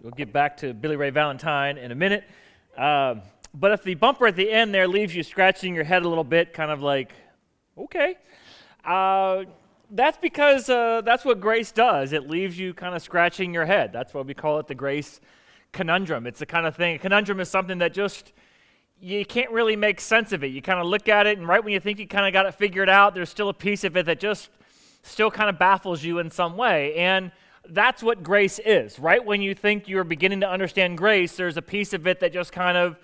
We'll get back to Billy Ray Valentine in a minute. But if the bumper at the end there leaves you scratching your head a little bit, kind of like, okay, that's because that's what grace does. It leaves you kind of scratching your head. That's why we call it the grace conundrum. It's the kind of thing, a conundrum is something that just, you can't really make sense of it. You kind of look at it, and right when you think you kind of got it figured out, there's still a piece of it that just still kind of baffles you in some way. And that's what grace is. Right when you think you're beginning to understand grace, there's a piece of it that just kind of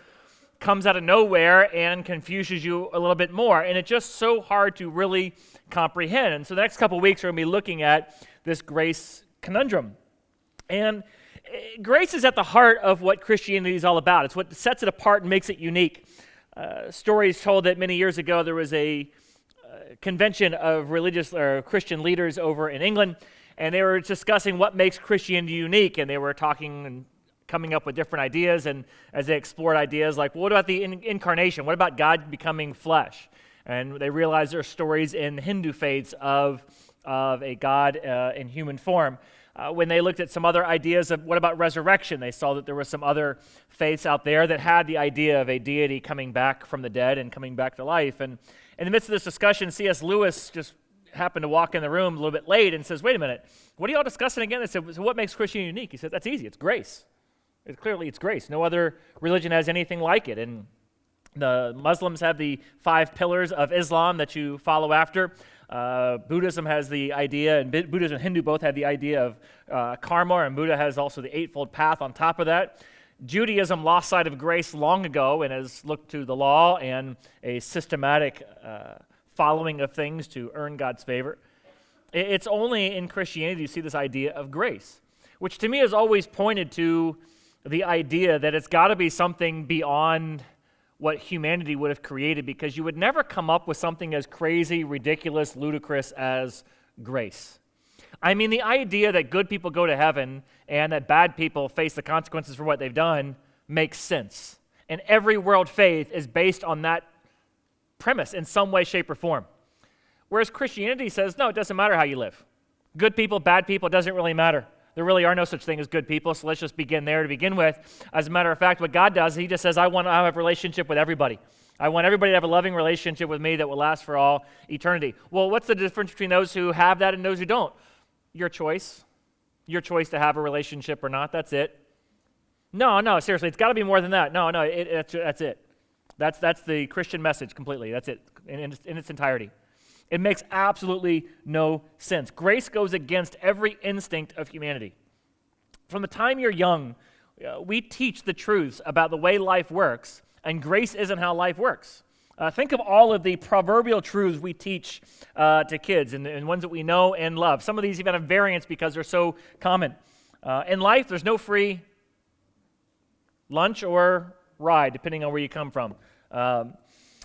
comes out of nowhere and confuses you a little bit more. And it's just so hard to really comprehend. And so the next couple of weeks, we're going to be looking at this grace conundrum. And grace is at the heart of what Christianity is all about. It's what sets it apart and makes it unique. Stories told that many years ago there was a convention of religious or Christian leaders over in England, and they were discussing what makes Christianity unique, and they were talking and coming up with different ideas, and as they explored ideas like, well, what about the incarnation? What about God becoming flesh? And they realized there are stories in Hindu faiths of a God in human form. When they looked at some other ideas of what about resurrection, they saw that there were some other faiths out there that had the idea of a deity coming back from the dead and coming back to life. And in the midst of this discussion, C.S. Lewis just happened to walk in the room a little bit late and says, wait a minute, what are y'all discussing again? They said, so what makes Christianity unique? He said, that's easy, it's grace. It's grace. No other religion has anything like it. And the Muslims have the 5 pillars of Islam that you follow after. Buddhism has the idea, and Buddhism and Hindu both have the idea of karma, and Buddha has also the Eightfold Path on top of that. Judaism lost sight of grace long ago and has looked to the law and a systematic following of things to earn God's favor. It's only in Christianity you see this idea of grace, which to me has always pointed to the idea that it's got to be something beyond what humanity would have created, because you would never come up with something as crazy, ridiculous, ludicrous as grace. I mean, the idea that good people go to heaven and that bad people face the consequences for what they've done makes sense. And every world faith is based on that premise in some way, shape, or form. Whereas Christianity says, no, it doesn't matter how you live. Good people, bad people, it doesn't really matter. There really are no such thing as good people, so let's just begin there to begin with. As a matter of fact, what God does, he just says, I want to have a relationship with everybody. I want everybody to have a loving relationship with me that will last for all eternity. Well, what's the difference between those who have that and those who don't? Your choice. Your choice to have a relationship or not, that's it. No, seriously, it's got to be more than that. No, that's it. That's the Christian message completely. That's it in its entirety. It makes absolutely no sense. Grace goes against every instinct of humanity. From the time you're young, we teach the truths about the way life works, and grace isn't how life works. Think of all of the proverbial truths we teach to kids and ones that we know and love. Some of these even have variants because they're so common. In life, there's no free lunch or ride, depending on where you come from.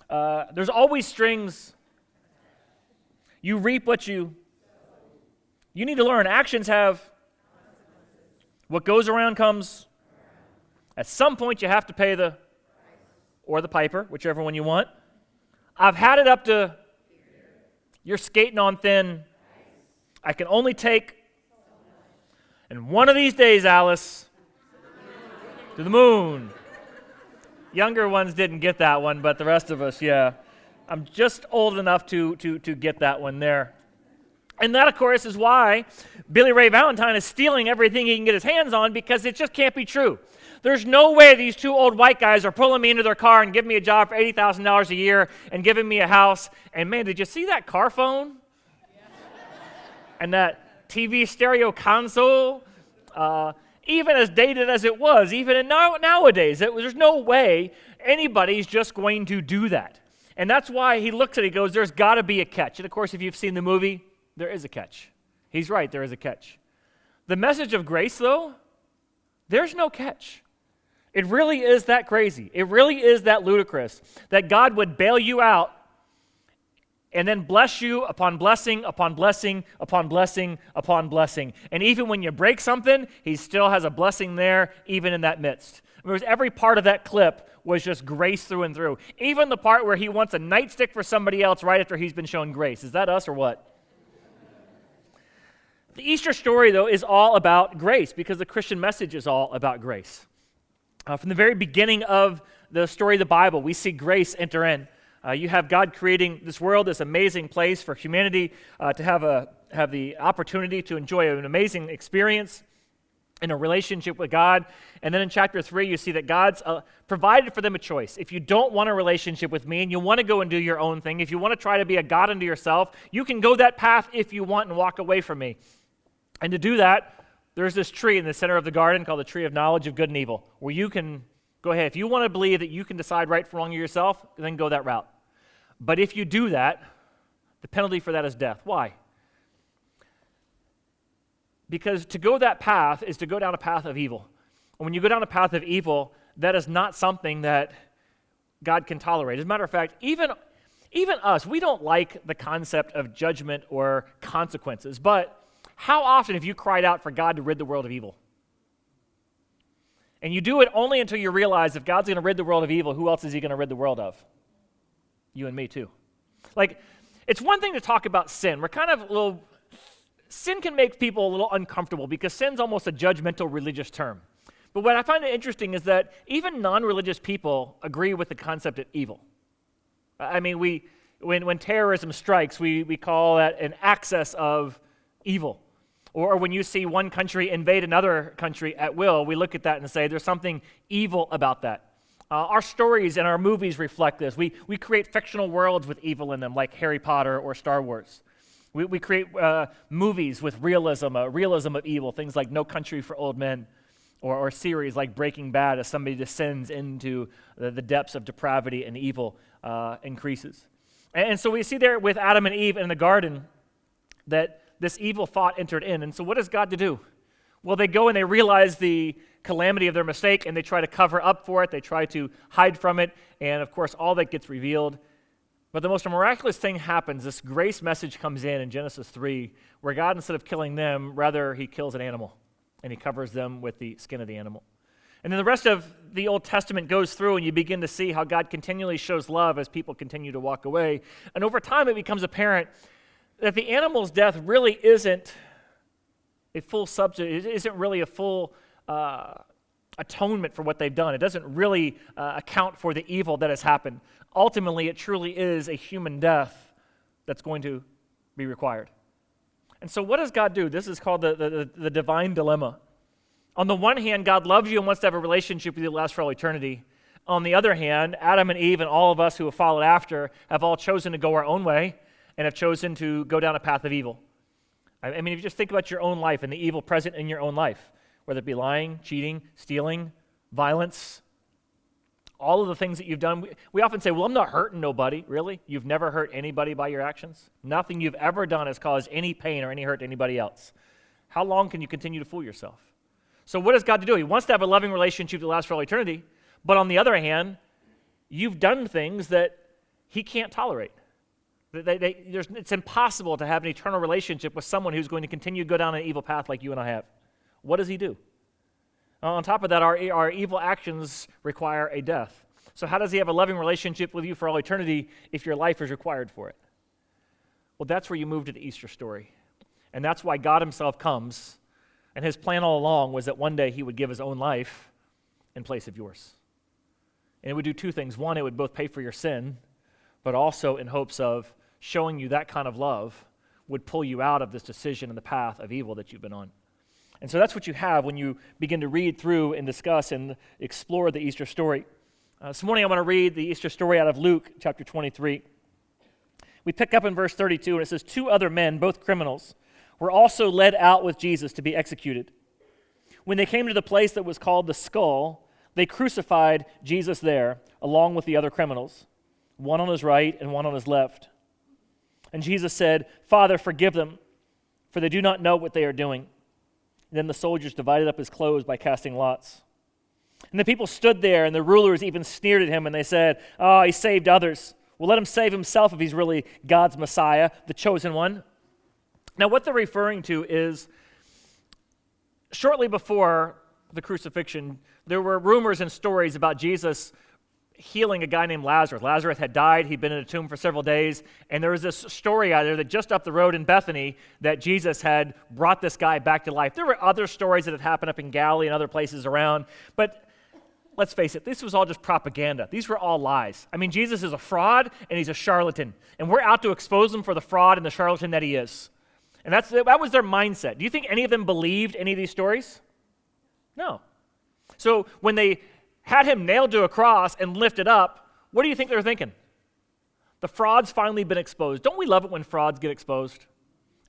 There's always strings. You reap what you need to learn. Actions have what goes around comes. At some point, you have to pay the piper, whichever one you want. I've had it up to you're skating on thin. I can only take, and one of these days, Alice, to the moon. Younger ones didn't get that one, but the rest of us, yeah. I'm just old enough to get that one there. And that, of course, is why Billy Ray Valentine is stealing everything he can get his hands on, because it just can't be true. There's no way these 2 old white guys are pulling me into their car and giving me a job for $80,000 a year and giving me a house. And man, did you see that car phone? And that TV stereo console? Even as dated as it was, even nowadays, there's no way anybody's just going to do that. And that's why he looks at it, he goes, there's got to be a catch. And of course, if you've seen the movie, there is a catch. He's right, there is a catch. The message of grace, though, there's no catch. It really is that crazy. It really is that ludicrous that God would bail you out and then bless you upon blessing, upon blessing, upon blessing, upon blessing. And even when you break something, he still has a blessing there, even in that midst. Because every part of that clip was just grace through and through. Even the part where he wants a nightstick for somebody else right after he's been shown grace. Is that us or what? The Easter story, though, is all about grace because the Christian message is all about grace. From the very beginning of the story of the Bible, we see grace enter in. You have God creating this world, this amazing place for humanity to have the opportunity to enjoy an amazing experience in a relationship with God. And then in chapter 3, you see that God's provided for them a choice. If you don't want a relationship with me and you want to go and do your own thing, if you want to try to be a God unto yourself, you can go that path if you want and walk away from me. And to do that, there's this tree in the center of the garden called the tree of knowledge of good and evil, where you can go ahead. If you want to believe that you can decide right from wrong yourself, then go that route. But if you do that, the penalty for that is death. Why? Because to go that path is to go down a path of evil. And when you go down a path of evil, that is not something that God can tolerate. As a matter of fact, even us, we don't like the concept of judgment or consequences. But how often have you cried out for God to rid the world of evil? And you do it only until you realize if God's going to rid the world of evil, who else is he going to rid the world of? You and me too. Like, it's one thing to talk about sin. We're kind of a little... Sin can make people a little uncomfortable because sin's almost a judgmental religious term. But what I find interesting is that even non-religious people agree with the concept of evil. I mean, when terrorism strikes, we call that an access of evil. Or when you see one country invade another country at will, we look at that and say there's something evil about that. Our stories and our movies reflect this. We create fictional worlds with evil in them, like Harry Potter or Star Wars. We create movies with realism of evil, things like No Country for Old Men, or series like Breaking Bad as somebody descends into the depths of depravity and evil increases. And so we see there with Adam and Eve in the garden that this evil thought entered in. And so what does God do? Well, they go and they realize the calamity of their mistake, and they try to cover up for it. They try to hide from it, and of course, all that gets revealed. But the most miraculous thing happens. This grace message comes in Genesis 3, where God, instead of killing them, rather he kills an animal, and he covers them with the skin of the animal. And then the rest of the Old Testament goes through, and you begin to see how God continually shows love as people continue to walk away. And over time, it becomes apparent that the animal's death really isn't a full substitute. It isn't really a full atonement for what they've done. It doesn't really account for the evil that has happened. Ultimately, it truly is a human death that's going to be required. And so what does God do? This is called the divine dilemma. On the one hand, God loves you and wants to have a relationship with you that lasts for all eternity. On the other hand, Adam and Eve and all of us who have followed after have all chosen to go our own way and have chosen to go down a path of evil. I mean, if you just think about your own life and the evil present in your own life, whether it be lying, cheating, stealing, violence, all of the things that you've done. We often say, well, I'm not hurting nobody. Really? You've never hurt anybody by your actions? Nothing you've ever done has caused any pain or any hurt to anybody else. How long can you continue to fool yourself? So what does God do? He wants to have a loving relationship that lasts for all eternity, but on the other hand, you've done things that he can't tolerate. It's impossible to have an eternal relationship with someone who's going to continue to go down an evil path like you and I have. What does he do? On top of that, our evil actions require a death. So how does he have a loving relationship with you for all eternity if your life is required for it? Well, that's where you move to the Easter story. And that's why God himself comes, and his plan all along was that one day he would give his own life in place of yours. And it would do two things. One, it would both pay for your sin, but also in hopes of showing you that kind of love would pull you out of this decision and the path of evil that you've been on. And so that's what you have when you begin to read through and discuss and explore the Easter story. This morning I want to read the Easter story out of Luke chapter 23. We pick up in verse 32, and it says, 2 other men, both criminals, were also led out with Jesus to be executed. When they came to the place that was called the Skull, they crucified Jesus there, along with the other criminals, one on his right and one on his left. And Jesus said, Father, forgive them, for they do not know what they are doing. Then the soldiers divided up his clothes by casting lots. And the people stood there, and the rulers even sneered at him, and they said, oh, he saved others. Well, let him save himself if he's really God's Messiah, the chosen one. Now, what they're referring to is, shortly before the crucifixion, there were rumors and stories about Jesus healing a guy named Lazarus. Lazarus had died. He'd been in a tomb for several days. And there was this story out there that just up the road in Bethany that Jesus had brought this guy back to life. There were other stories that had happened up in Galilee and other places around. But let's face it, this was all just propaganda. These were all lies. I mean, Jesus is a fraud and he's a charlatan. And we're out to expose him for the fraud and the charlatan that he is. And that was their mindset. Do you think any of them believed any of these stories? No. So when they had him nailed to a cross and lifted up, what do you think they were thinking? The fraud's finally been exposed. Don't we love it when frauds get exposed?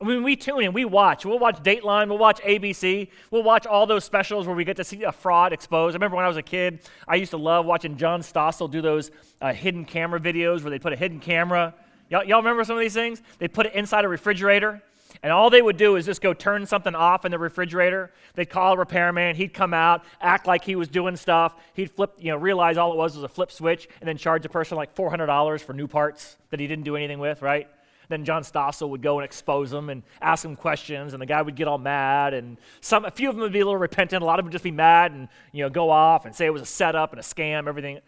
I mean, we tune in, we'll watch Dateline, we'll watch ABC, we'll watch all those specials where we get to see a fraud exposed. I remember when I was a kid, I used to love watching John Stossel do those hidden camera videos where they put a hidden camera. Y'all remember some of these things? They put it inside a refrigerator, and all they would do is just go turn something off in the refrigerator. They'd call a repairman, he'd come out, act like he was doing stuff. He'd flip, realize all it was a flip switch, and then charge the person like $400 for new parts that he didn't do anything with, right? Then John Stossel would go and expose them and ask him questions, and the guy would get all mad, and a few of them would be a little repentant. A lot of them would just be mad and go off and say it was a setup and a scam, everything.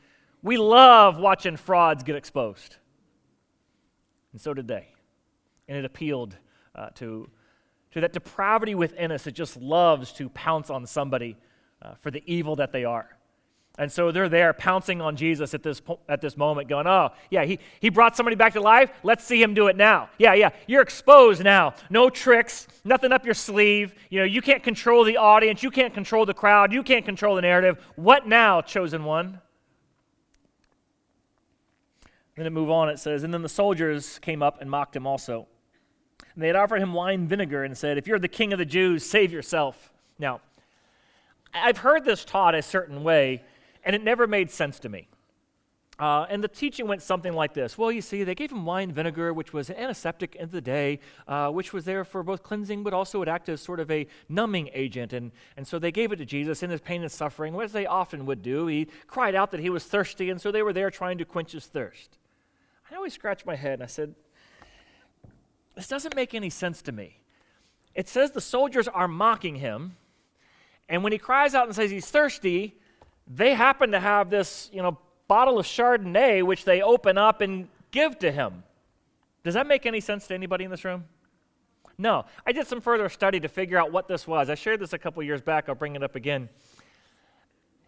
We love watching frauds get exposed. And so did they. And it appealed to that depravity within us that just loves to pounce on somebody for the evil that they are. And so they're there pouncing on Jesus at this moment going, oh, yeah, he brought somebody back to life. Let's see him do it now. Yeah, you're exposed now. No tricks, nothing up your sleeve. You can't control the audience. You can't control the crowd. You can't control the narrative. What now, chosen one? Then it move on, it says, and then the soldiers came up and mocked him also. And they had offered him wine vinegar and said, if you're the king of the Jews, save yourself. Now, I've heard this taught a certain way, and it never made sense to me. And the teaching went something like this. Well, you see, they gave him wine vinegar, which was an antiseptic in the day, which was there for both cleansing, but also would act as sort of a numbing agent. And so they gave it to Jesus in his pain and suffering, as they often would do. He cried out that he was thirsty, and so they were there trying to quench his thirst. I always scratched my head, and I said, this doesn't make any sense to me. It says the soldiers are mocking him, and when he cries out and says he's thirsty, they happen to have this, bottle of Chardonnay, which they open up and give to him. Does that make any sense to anybody in this room? No. I did some further study to figure out what this was. I shared this a couple years back. I'll bring it up again.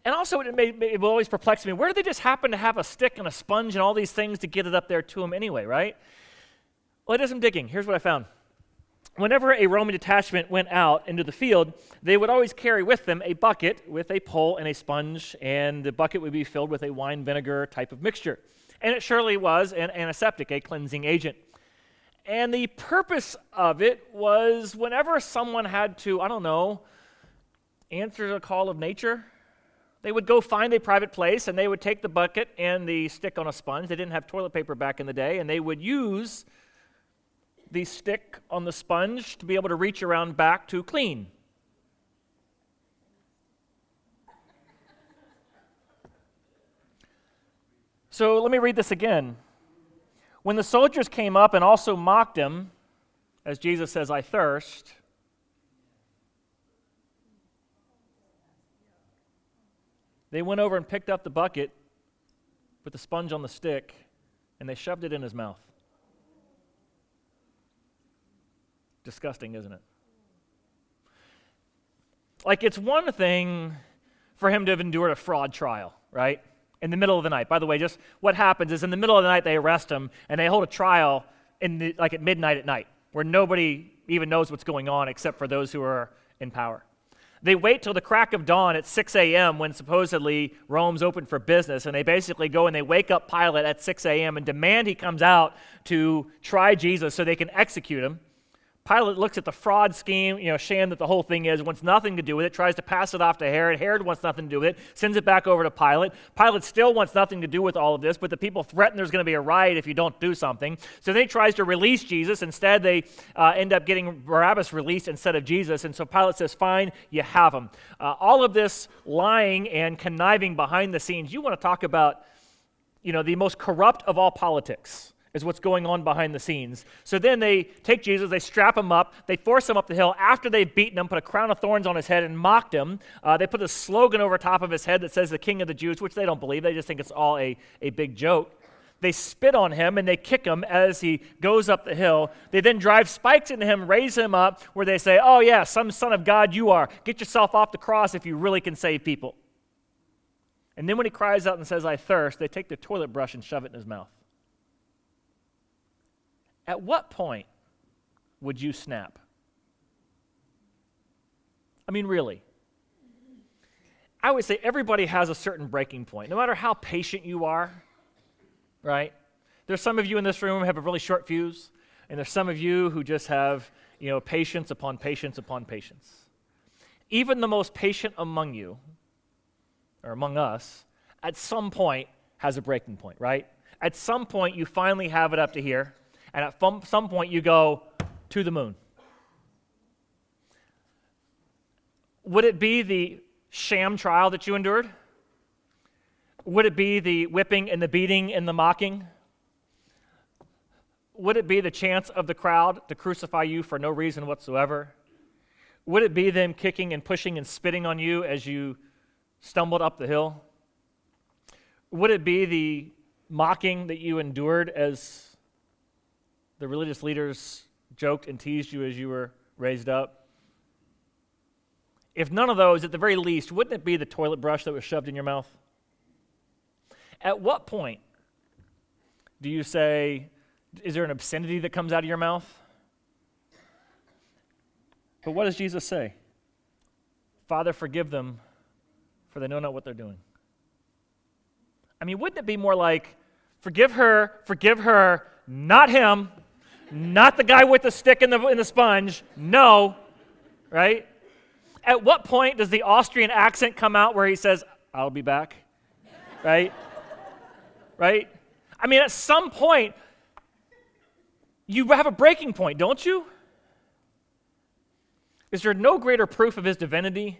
And also, it will always perplex me. Where did they just happen to have a stick and a sponge and all these things to get it up there to him anyway, right? Well, I did some digging. Here's what I found. Whenever a Roman detachment went out into the field, they would always carry with them a bucket with a pole and a sponge, and the bucket would be filled with a wine vinegar type of mixture. And it surely was an antiseptic, a cleansing agent. And the purpose of it was whenever someone had to, answer the call of nature, they would go find a private place, and they would take the bucket and the stick on a sponge. They didn't have toilet paper back in the day, and they would use the stick on the sponge to be able to reach around back to clean. So let me read this again. When the soldiers came up and also mocked him, as Jesus says, I thirst, they went over and picked up the bucket with the sponge on the stick, and they shoved it in his mouth. Disgusting, isn't it? Like, it's one thing for him to have endured a fraud trial, right? In the middle of the night. By the way, just what happens is in the middle of the night they arrest him, and they hold a trial at midnight at night, where nobody even knows what's going on except for those who are in power. They wait till the crack of dawn at 6 a.m. when supposedly Rome's open for business, and they basically go and they wake up Pilate at 6 a.m. and demand he comes out to try Jesus so they can execute him. Pilate looks at the fraud scheme, sham that the whole thing is, wants nothing to do with it, tries to pass it off to Herod. Herod wants nothing to do with it, sends it back over to Pilate. Pilate still wants nothing to do with all of this, but the people threaten there's going to be a riot if you don't do something. So then he tries to release Jesus. Instead, they end up getting Barabbas released instead of Jesus. And so Pilate says, fine, you have him. All of this lying and conniving behind the scenes, you want to talk about, the most corrupt of all politics. is what's going on behind the scenes. So then they take Jesus, they strap him up, they force him up the hill. After they've beaten him, put a crown of thorns on his head and mocked him, they put a slogan over top of his head that says the King of the Jews, which they don't believe. They just think it's all a big joke. They spit on him and they kick him as he goes up the hill. They then drive spikes into him, raise him up, where they say, oh yeah, some son of God you are. Get yourself off the cross if you really can save people. And then when he cries out and says, I thirst, they take the toilet brush and shove it in his mouth. At what point would you snap? I mean, really. I would say everybody has a certain breaking point, no matter how patient you are, right? There's some of you in this room who have a really short fuse, and there's some of you who just have, patience upon patience upon patience. Even the most patient among you, or among us, at some point has a breaking point, right? At some point you finally have it up to here, and at some point you go to the moon. Would it be the sham trial that you endured? Would it be the whipping and the beating and the mocking? Would it be the chance of the crowd to crucify you for no reason whatsoever? Would it be them kicking and pushing and spitting on you as you stumbled up the hill? Would it be the mocking that you endured as the religious leaders joked and teased you as you were raised up? If none of those, at the very least, wouldn't it be the toilet brush that was shoved in your mouth? At what point do you say, is there an obscenity that comes out of your mouth? But what does Jesus say? Father, forgive them, for they know not what they're doing. I mean, wouldn't it be more like, forgive her, not him, not the guy with the stick in the sponge, no, right? At what point does the Austrian accent come out where he says, I'll be back, right? Right? I mean, at some point, you have a breaking point, don't you? Is there no greater proof of his divinity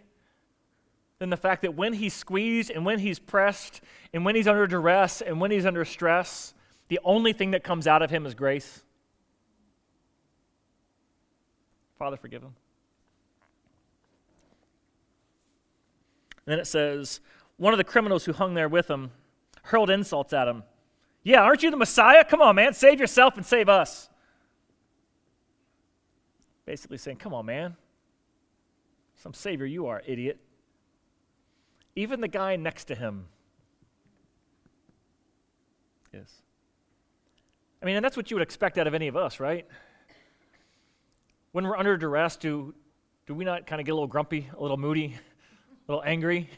than the fact that when he's squeezed and when he's pressed and when he's under duress and when he's under stress, the only thing that comes out of him is grace? Father, forgive him. And then it says, one of the criminals who hung there with him hurled insults at him. Yeah, aren't you the Messiah? Come on, man, save yourself and save us. Basically saying, come on, man. Some savior you are, idiot. Even the guy next to him is. I mean, and that's what you would expect out of any of us, right? When we're under duress, do we not kind of get a little grumpy, a little moody, a little angry?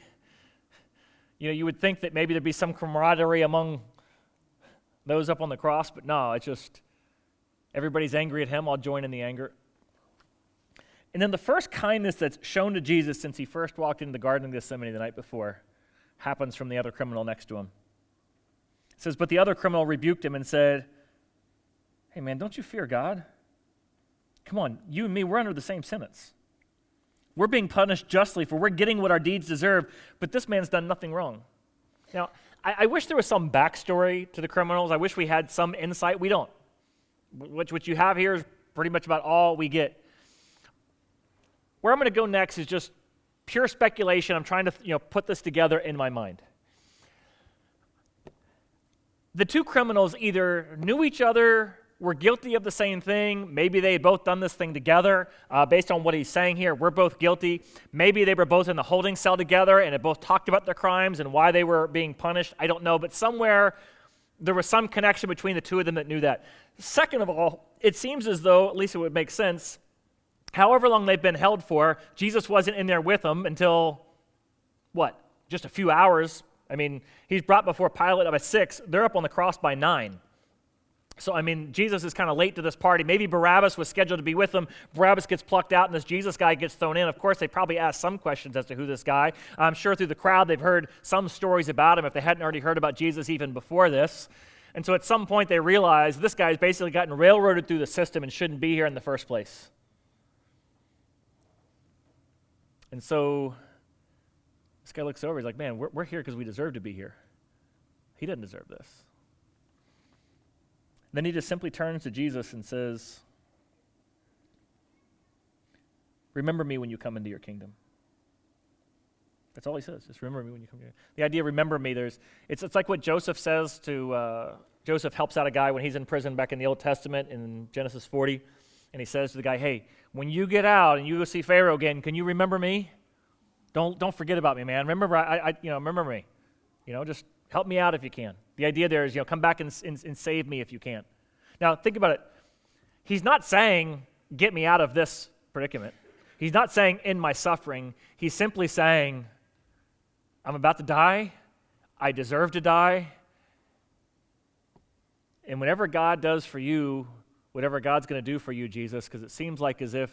You would think that maybe there'd be some camaraderie among those up on the cross, but no, it's just everybody's angry at him. I'll join in the anger. And then the first kindness that's shown to Jesus since he first walked into the Garden of Gethsemane the night before happens from the other criminal next to him. It says, but the other criminal rebuked him and said, hey man, don't you fear God? Come on, you and me, we're under the same sentence. We're being punished justly for we're getting what our deeds deserve, but this man's done nothing wrong. Now, I wish there was some backstory to the criminals. I wish we had some insight. We don't. What you have here is pretty much about all we get. Where I'm going to go next is just pure speculation. I'm trying to put this together in my mind. The two criminals either knew each other, were guilty of the same thing. Maybe they had both done this thing together. Based on what he's saying here, we're both guilty. Maybe they were both in the holding cell together and had both talked about their crimes and why they were being punished. I don't know, but somewhere there was some connection between the two of them that knew that. Second of all, it seems as though, at least it would make sense, however long they've been held for, Jesus wasn't in there with them until, just a few hours. I mean, he's brought before Pilate by 6. They're up on the cross by 9. So, I mean, Jesus is kind of late to this party. Maybe Barabbas was scheduled to be with them. Barabbas gets plucked out, and this Jesus guy gets thrown in. Of course, they probably asked some questions as to who this guy. I'm sure through the crowd they've heard some stories about him if they hadn't already heard about Jesus even before this. And so at some point they realize this guy's basically gotten railroaded through the system and shouldn't be here in the first place. And so this guy looks over. He's like, man, we're here because we deserve to be here. He didn't deserve this. Then he just simply turns to Jesus and says, remember me when you come into your kingdom. That's all he says. Just remember me when you come here. The idea, remember me, it's like what Joseph says to, Joseph helps out a guy when he's in prison back in the Old Testament in Genesis 40. And he says to the guy, hey, when you get out and you go see Pharaoh again, can you remember me? Don't forget about me, man. Remember, remember me. Just help me out if you can. The idea there is, come back and save me if you can. Now, think about it. He's not saying, get me out of this predicament. He's not saying, end my suffering. He's simply saying, I'm about to die. I deserve to die. And whatever God does for you, whatever God's going to do for you, Jesus, because it seems like as if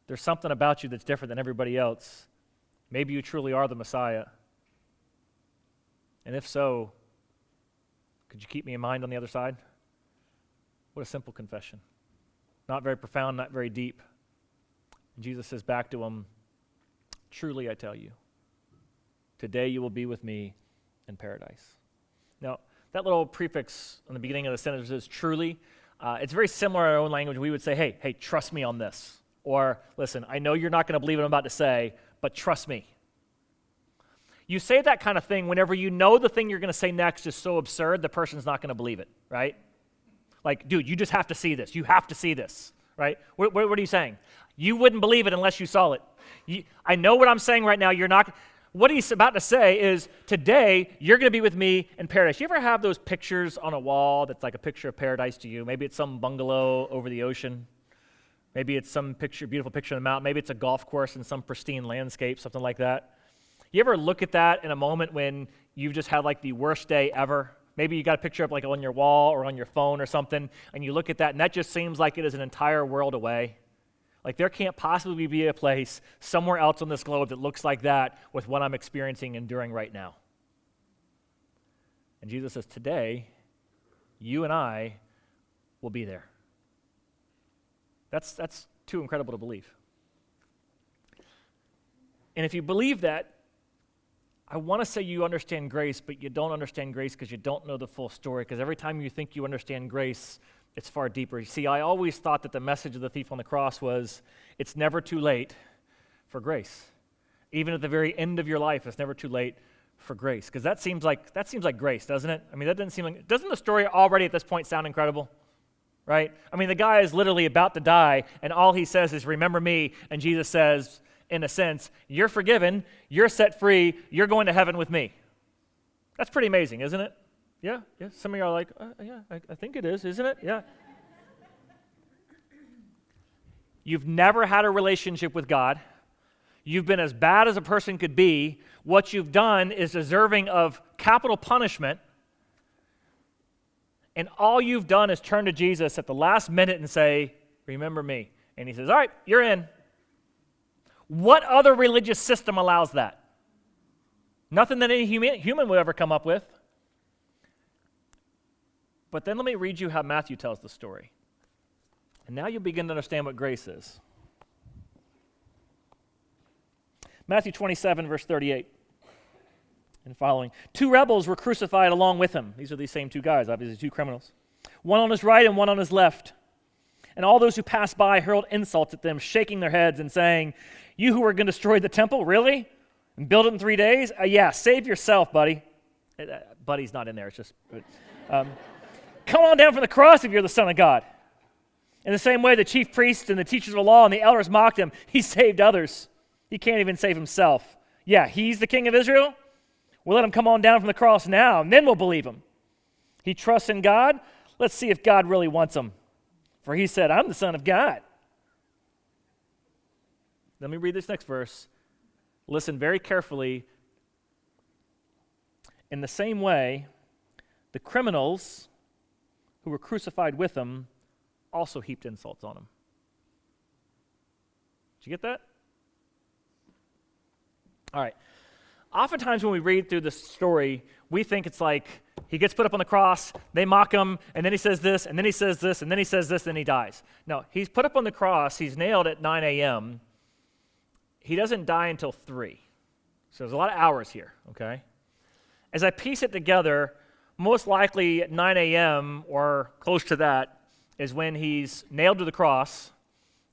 there's something about you that's different than everybody else. Maybe you truly are the Messiah. And if so, could you keep me in mind on the other side? What a simple confession. Not very profound, not very deep. And Jesus says back to him, truly I tell you, today you will be with me in paradise. Now, that little prefix on the beginning of the sentence is truly. It's very similar in our own language. We would say, hey, trust me on this. Or, listen, I know you're not going to believe what I'm about to say, but trust me. You say that kind of thing whenever you know the thing you're going to say next is so absurd, the person's not going to believe it, right? Like, dude, you just have to see this. You have to see this, right? What are you saying? You wouldn't believe it unless you saw it. I know what I'm saying right now. You're not. What he's about to say is, today, you're going to be with me in paradise. You ever have those pictures on a wall that's like a picture of paradise to you? Maybe it's some bungalow over the ocean. Maybe it's some beautiful picture of the mountain. Maybe it's a golf course in some pristine landscape, something like that. You ever look at that in a moment when you've just had like the worst day ever? Maybe you got a picture up like on your wall or on your phone or something, and you look at that, and that just seems like it is an entire world away. Like there can't possibly be a place somewhere else on this globe that looks like that with what I'm experiencing and enduring right now. And Jesus says, today, you and I will be there. That's too incredible to believe. And if you believe that, I want to say you understand grace, but you don't understand grace because you don't know the full story, because every time you think you understand grace, it's far deeper. You see, I always thought that the message of the thief on the cross was, it's never too late for grace. Even at the very end of your life, it's never too late for grace. Because that seems like grace, doesn't it? I mean, that doesn't the story already at this point sound incredible? Right? I mean, the guy is literally about to die, and all he says is, remember me, and Jesus says, in a sense, you're forgiven, you're set free, you're going to heaven with me. That's pretty amazing, isn't it? Yeah. Some of you are like, yeah, I think it is, isn't it? Yeah. You've never had a relationship with God. You've been as bad as a person could be. What you've done is deserving of capital punishment. And all you've done is turn to Jesus at the last minute and say, remember me. And he says, all right, you're in. What other religious system allows that? Nothing that any human would ever come up with. But then let me read you how Matthew tells the story. And now you'll begin to understand what grace is. Matthew 27, verse 38 and following. 2 rebels were crucified along with him. These are these same 2 guys, obviously 2 criminals. One on his right and one on his left. And all those who passed by hurled insults at them, shaking their heads and saying, you who are going to destroy the temple, really? And build it in 3 days? Yeah, save yourself, buddy. Buddy's not in there, it's just... come on down from the cross if you're the Son of God. In the same way, the chief priests and the teachers of the law and the elders mocked him. He saved others. He can't even save himself. Yeah, he's the king of Israel? We'll let him come on down from the cross now, and then we'll believe him. He trusts in God? Let's see if God really wants him. For he said, I'm the Son of God. Let me read this next verse. Listen very carefully. In the same way, the criminals who were crucified with him also heaped insults on him. Did you get that? All right. Oftentimes when we read through this story, we think it's like he gets put up on the cross, they mock him, and then he says this, and then he says this, and then he says this, and he dies. No, he's put up on the cross, he's nailed at 9 a.m. He doesn't die until 3. So there's a lot of hours here, okay? As I piece it together, Most likely at 9 a.m. or close to that is when he's nailed to the cross,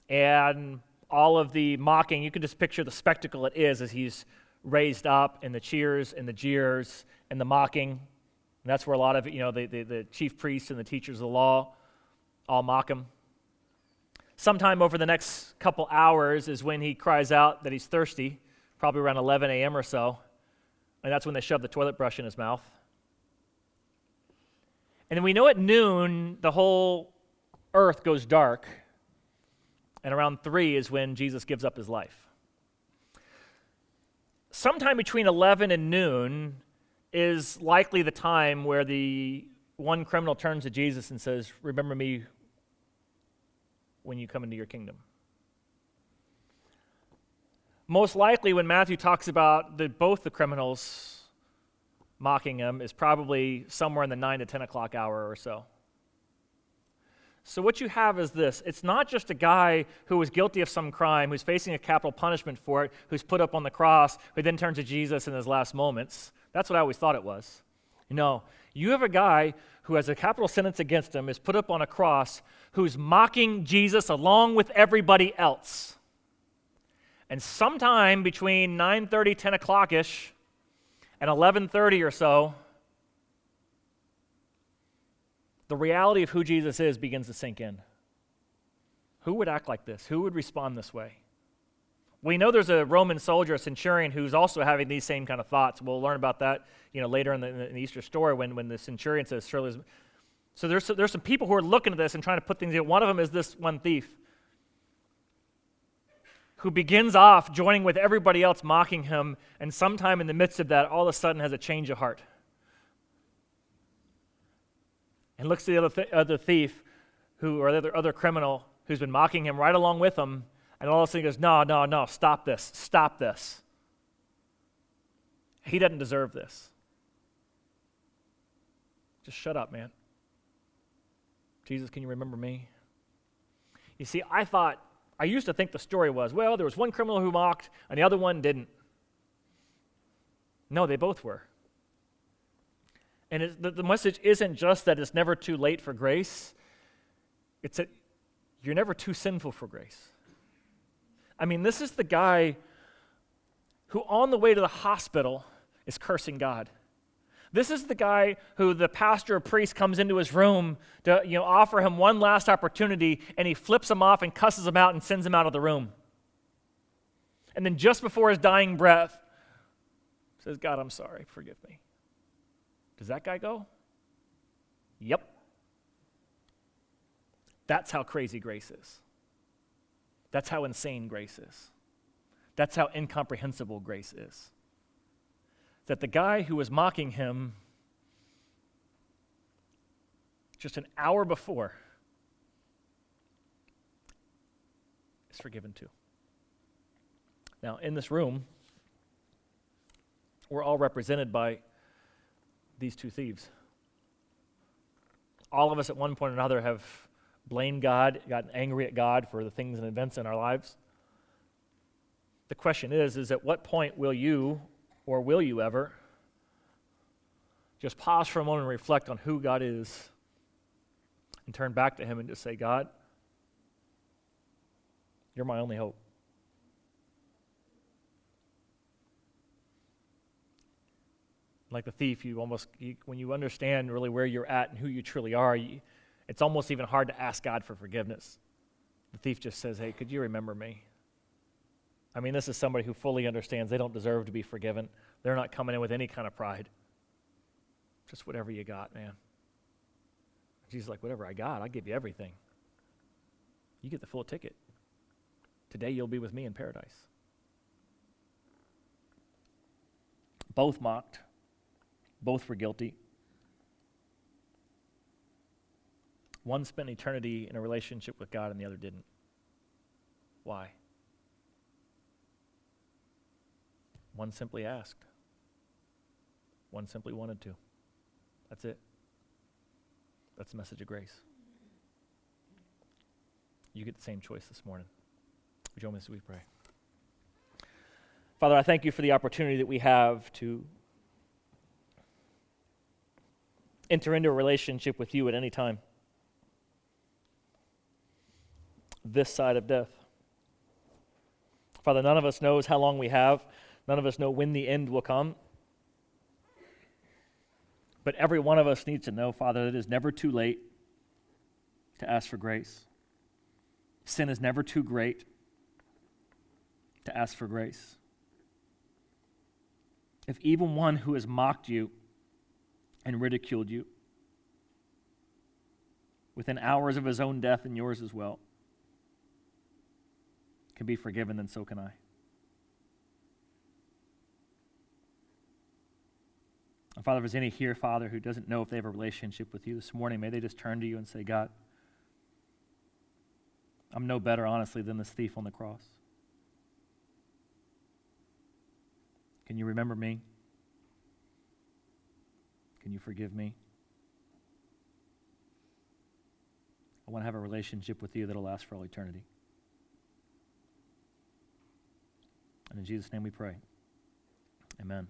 and all of the mocking, you can just picture the spectacle it is as he's raised up, and the cheers and the jeers and the mocking. And that's where a lot of, the chief priests and the teachers of the law all mock him. Sometime over the next couple hours is when he cries out that he's thirsty, probably around 11 a.m. or so, and that's when they shove the toilet brush in his mouth. And then we know at noon, the whole earth goes dark, and around 3 is when Jesus gives up his life. Sometime between 11 and noon is likely the time where the one criminal turns to Jesus and says, "Remember me when you come into your kingdom." Most likely when Matthew talks about both the criminals mocking him is probably somewhere in the 9 to 10 o'clock hour or so. So what you have is this. It's not just a guy who was guilty of some crime, who's facing a capital punishment for it, who's put up on the cross, who then turns to Jesus in his last moments. That's what I always thought it was. No, you have a guy who has a capital sentence against him, is put up on a cross, who's mocking Jesus along with everybody else. And sometime between 9:30, 10 o'clock-ish, and 11:30 or so, the reality of who Jesus is begins to sink in. Who would act like this? Who would respond this way? We know there's a Roman soldier, a centurion, who's also having these same kind of thoughts. We'll learn about that, later in the Easter story when the centurion says, "Surely." So there's some people who are looking at this and trying to put things in. One of them is this one thief who begins off joining with everybody else mocking him, and sometime in the midst of that, all of a sudden has a change of heart. And looks to the other thief, or the other criminal who's been mocking him right along with him, and all of a sudden he goes, no, stop this. He doesn't deserve this. Just shut up, man. Jesus, can you remember me? You see, I used to think the story was, well, there was one criminal who mocked, and the other one didn't. No, they both were. And the message isn't just that it's never too late for grace. It's that you're never too sinful for grace. I mean, this is the guy who on the way to the hospital is cursing God. This is the guy who the pastor or priest comes into his room to offer him one last opportunity, and he flips him off and cusses him out and sends him out of the room. And then just before his dying breath, says, "God, I'm sorry, forgive me." Does that guy go? Yep. That's how crazy grace is. That's how insane grace is. That's how incomprehensible grace is. That the guy who was mocking him just an hour before is forgiven too. Now, in this room, we're all represented by these two thieves. All of us at one point or another have blamed God, gotten angry at God for the things and events in our lives. The question is at what point will you ever just pause for a moment and reflect on who God is and turn back to him and just say, "God, you're my only hope." Like the thief, when you understand really where you're at and who you truly are, it's almost even hard to ask God for forgiveness. The thief just says, "Hey, could you remember me?" I mean, this is somebody who fully understands they don't deserve to be forgiven. They're not coming in with any kind of pride. Just whatever you got, man. Jesus is like, "Whatever I got, I'll give you everything. You get the full ticket. Today you'll be with me in paradise." Both mocked. Both were guilty. One spent eternity in a relationship with God and the other didn't. Why? One simply asked. One simply wanted to. That's it. That's the message of grace. You get the same choice this morning. Would you join me as we pray? Father, I thank you for the opportunity that we have to enter into a relationship with you at any time this side of death. Father, none of us knows how long we have. None of us know when the end will come. But every one of us needs to know, Father, that it is never too late to ask for grace. Sin is never too great to ask for grace. If even one who has mocked you and ridiculed you within hours of his own death and yours as well can be forgiven, then so can I. And Father, if there's any here, Father, who doesn't know if they have a relationship with you this morning, may they just turn to you and say, God, I'm no better, honestly, than this thief on the cross. Can you remember me? Can you forgive me? I want to have a relationship with you that'll last for all eternity. And in Jesus' name we pray. Amen.